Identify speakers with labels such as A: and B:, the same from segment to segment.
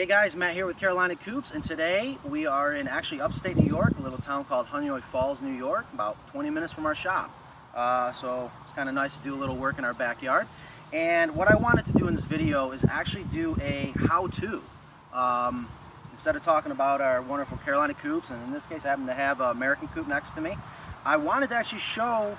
A: Hey guys, Matt here with Carolina Coops, and today we are in actually upstate New York, a little town called Honeoye Falls, New York, about 20 minutes from our shop. So it's kind of nice to do a little work in our backyard. And what I wanted to do in this video is actually do a how-to. Instead of talking about our wonderful Carolina Coops, and in this case I happen to have an American Coop next to me, I wanted to actually show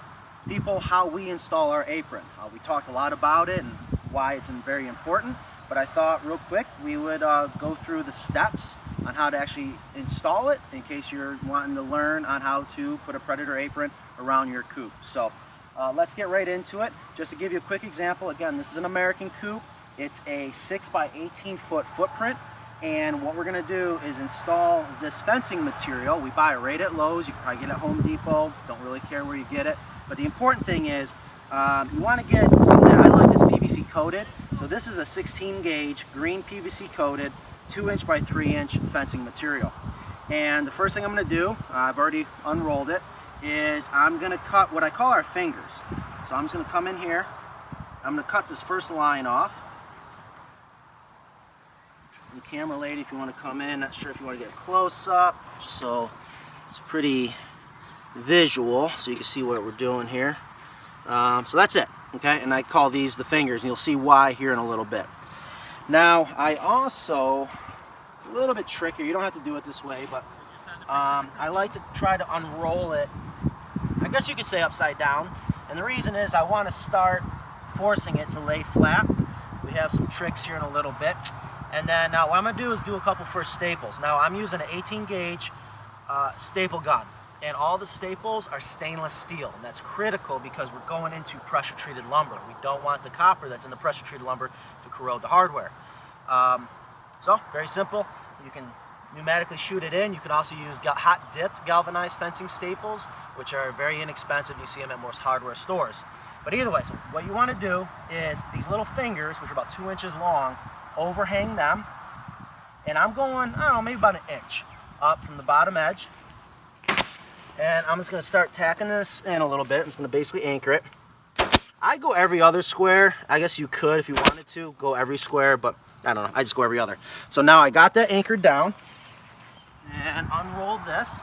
A: people how we install our apron. We talked a lot about it and why it's very important. But I thought real quick we would go through the steps on how to actually install it in case you're wanting to learn on how to put a predator apron around your coop. So let's get right into it. Just to give you a quick example, again, this is an American coop. It's a 6 by 18 foot footprint, and what we're going to do is install this fencing material. We buy it right at Lowe's. You can probably get it at Home Depot. Don't really care where you get it. But the important thing is you want to get something. I like this PVC coated. So this is a 16 gauge green PVC coated 2" by 3" fencing material. And the first thing I'm going to do, I've already unrolled it, is I'm going to cut what I call our fingers. So I'm just going to come in here. I'm going to cut this first line off. And camera lady, if you want to come in, not sure if you want to get close up, so it's pretty visual so you can see what we're doing here. So that's it, okay? And I call these the fingers, and you'll see why here in a little bit. Now, I also, it's a little bit trickier. You don't have to do it this way, but I like to try to unroll it, I guess you could say upside down. And the reason is I want to start forcing it to lay flat. We have some tricks here in a little bit. And then now what I'm going to do is do a couple first staples. Now, I'm using an 18 gauge staple gun. And all the staples are stainless steel, and that's critical because we're going into pressure-treated lumber. We don't want the copper that's in the pressure-treated lumber to corrode the hardware. So, very simple. You can pneumatically shoot it in. You can also use hot-dipped galvanized fencing staples, which are very inexpensive. You see them at most hardware stores. But either way, so what you want to do is these little fingers, which are about 2 inches long, overhang them. And I'm going, I don't know, maybe about 1 inch up from the bottom edge. And I'm just going to start tacking this in a little bit. I'm just going to basically anchor it. I go every other square. I guess you could, if you wanted to, go every square, but I don't know. I just go every other. So now I got that anchored down. And unroll this.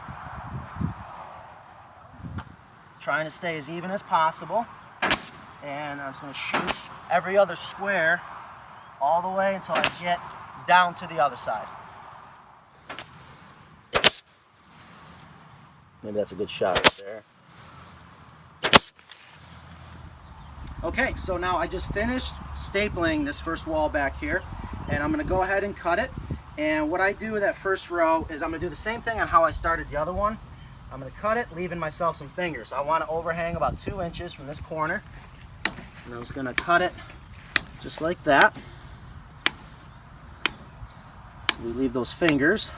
A: Trying to stay as even as possible. And I'm just going to shoot every other square all the way until I get down to the other side. Maybe that's a good shot right there. Okay, so now I just finished stapling this first wall back here, and I'm going to go ahead and cut it. And what I do with that first row is I'm going to do the same thing on how I started the other one. I'm going to cut it, leaving myself some fingers. I want to overhang about 2 inches from this corner. And I'm just going to cut it just like that. So we leave those fingers.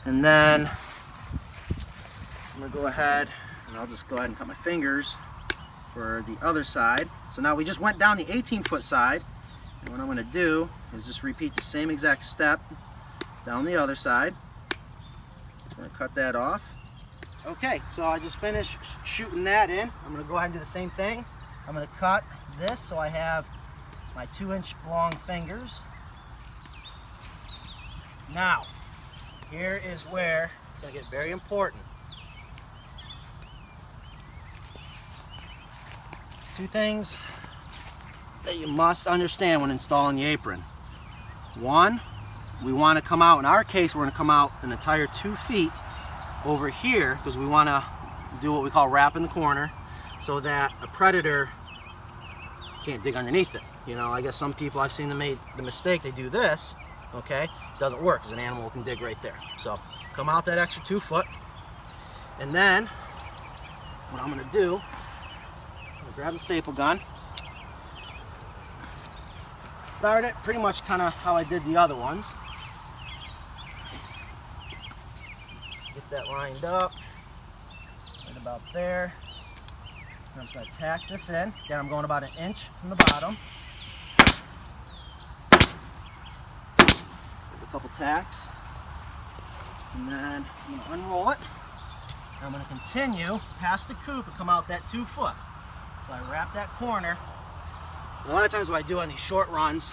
A: And then I'm going to go ahead and I'll just go ahead and cut my fingers for the other side. So now we just went down the 18-foot side, and what I'm going to do is just repeat the same exact step down the other side. Just going to cut that off. Okay, so I just finished shooting that in. I'm going to go ahead and do the same thing. I'm going to cut this so I have my 2 inch long fingers. Now, here is where it's going to get very important. Two things that you must understand when installing the apron. One, we want to come out, in our case we're going to come out an entire 2 feet over here because we want to do what we call wrap in the corner so that a predator can't dig underneath it. You know, I guess some people I've seen them made the mistake, they do this, okay, it doesn't work because an animal can dig right there. So come out that extra 2 foot, and then what I'm going to do, grab the staple gun, start it pretty much kind of how I did the other ones. Get that lined up, right about there. I'm just going to tack this in. Again, I'm going about 1 inch from the bottom. Give a couple tacks, and then I'm going to unroll it. I'm going to continue past the coop and come out that 2 foot. So I wrap that corner. A lot of times what I do on these short runs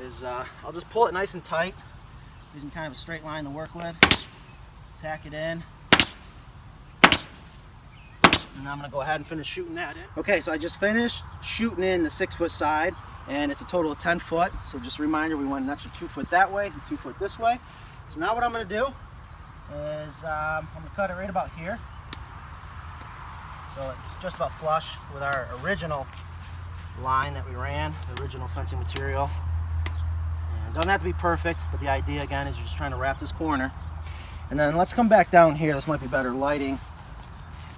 A: is I'll just pull it nice and tight, using kind of a straight line to work with. Tack it in. And I'm going to go ahead and finish shooting that in. Okay, so I just finished shooting in the 6-foot side, and it's a total of 10 foot. So just a reminder, we went an extra 2 foot that way, and 2 foot this way. So now what I'm going to do is I'm going to cut it right about here. So it's just about flush with our original line that we ran, the original fencing material. And it doesn't have to be perfect, but the idea again is you're just trying to wrap this corner. And then let's come back down here. This might be better lighting.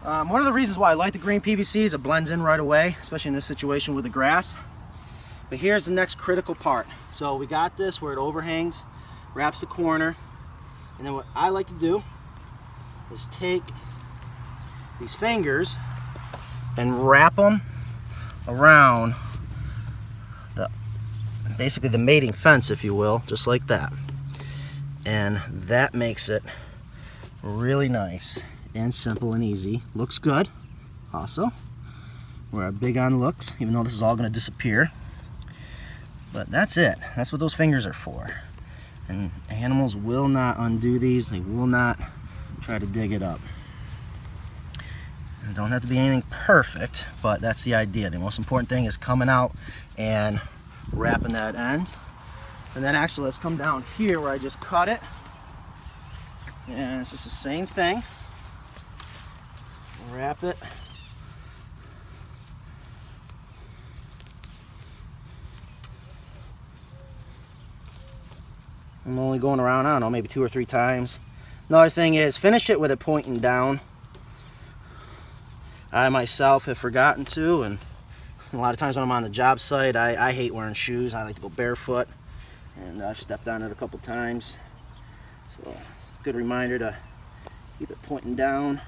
A: One of the reasons why I like the green PVC is it blends in right away, especially in this situation with the grass. But here's the next critical part. So we got this where it overhangs, wraps the corner, and then what I like to do is take these fingers and wrap them around basically the mating fence, if you will, just like that. And that makes it really nice and simple and easy. Looks good also. We're big on looks, even though this is all going to disappear. But that's it. That's what those fingers are for. And animals will not undo these. They will not try to dig it up. It don't have to be anything perfect, but that's the idea. The most important thing is coming out and wrapping that end. And then actually let's come down here where I just cut it. And it's just the same thing. Wrap it. I'm only going around, I don't know, maybe 2 or 3 times. Another thing is finish it with it pointing down. I myself have forgotten to, and a lot of times when I'm on the job site, I hate wearing shoes. I like to go barefoot, and I've stepped on it a couple times. So it's a good reminder to keep it pointing down.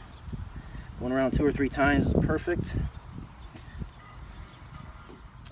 A: Going around 2 or 3 times is perfect.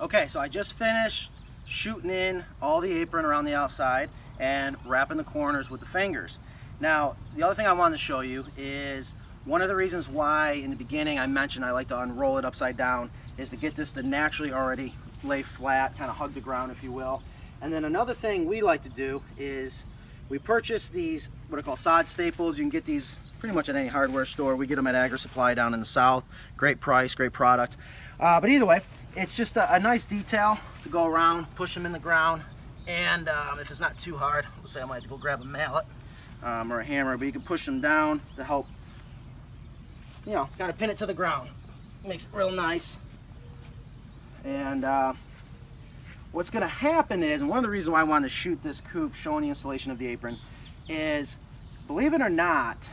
A: Okay, so I just finished shooting in all the apron around the outside and wrapping the corners with the fingers. Now, the other thing I wanted to show you is one of the reasons why in the beginning I mentioned I like to unroll it upside down is to get this to naturally already lay flat, kind of hug the ground, if you will. And then another thing we like to do is we purchase these what are called sod staples. You can get these pretty much at any hardware store. We get them at Agri Supply down in the south. Great price, great product. But either way, it's just a nice detail to go around, push them in the ground, and if it's not too hard, let's say I might have to go grab a mallet or a hammer, but you can push them down to help, you know, kind of pin it to the ground. Makes it real nice. And what's going to happen is, and one of the reasons why I wanted to shoot this coop showing the installation of the apron is, believe it or not,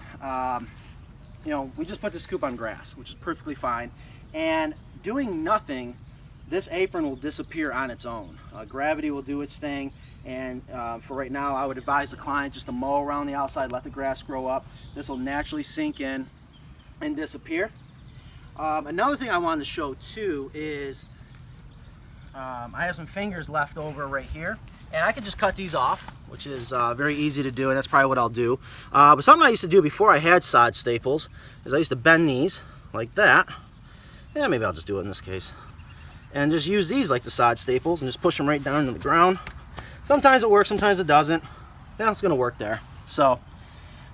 A: you know, we just put this coop on grass, which is perfectly fine, and doing nothing, this apron will disappear on its own. Gravity will do its thing, and for right now I would advise the client just to mow around the outside, let the grass grow up. This will naturally sink in and disappear. Another thing I wanted to show too is I have some fingers left over right here, and I can just cut these off, which is very easy to do, and that's probably what I'll do. But something I used to do before I had sod staples is I used to bend these like that. Yeah, maybe I'll just do it in this case. And just use these like the sod staples and just push them right down into the ground. Sometimes it works, sometimes it doesn't. Yeah, it's going to work there. So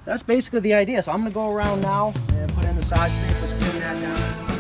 A: that's basically the idea. So I'm going to go around now and put in the sod staples, pin that down.